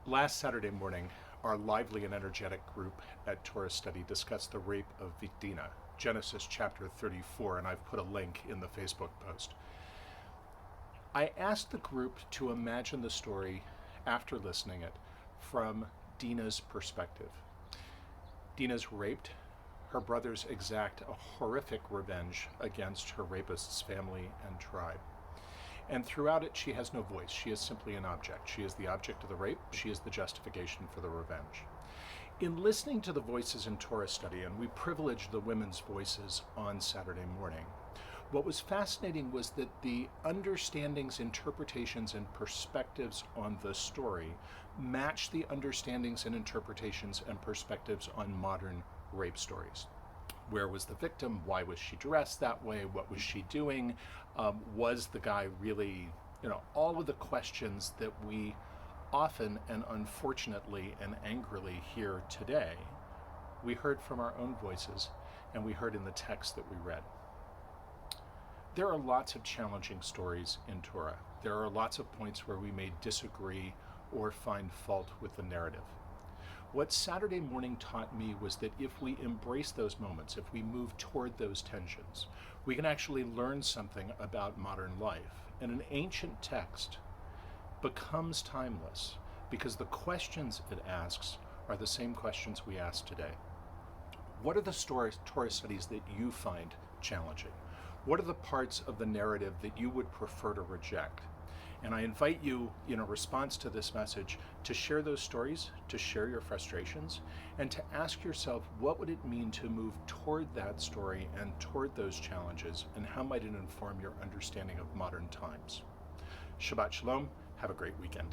Last Saturday morning, our lively and energetic group at Torah Study discussed the rape of Dinah, Genesis chapter 34, and I've put a link in the Facebook post. I asked the group to imagine the story after listening it from Dinah's perspective. Dinah's raped. Her brothers exact a horrific revenge against her rapist's family and tribe. And throughout it, she has no voice. She is simply an object. She is the object of the rape. She is the justification for the revenge. In listening to the voices in Torah Study, and we privileged the women's voices on Saturday morning, what was fascinating was that the understandings, interpretations, and perspectives on the story matched the understandings and interpretations and perspectives on modern rape stories. Where was the victim? Why was she dressed that way? What was she doing? Was the guy really, all of the questions that we often and unfortunately and angrily hear today, we heard from our own voices and we heard in the text that we read. There are lots of challenging stories in Torah. There are lots of points where we may disagree or find fault with the narrative. What Saturday morning taught me was that if we embrace those moments, if we move toward those tensions, we can actually learn something about modern life. And an ancient text becomes timeless because the questions it asks are the same questions we ask today. What are the Torah studies that you find challenging? What are the parts of the narrative that you would prefer to reject? And I invite you, in response to this message, to share those stories, to share your frustrations, and to ask yourself, what would it mean to move toward that story and toward those challenges, and how might it inform your understanding of modern times? Shabbat Shalom. Have a great weekend.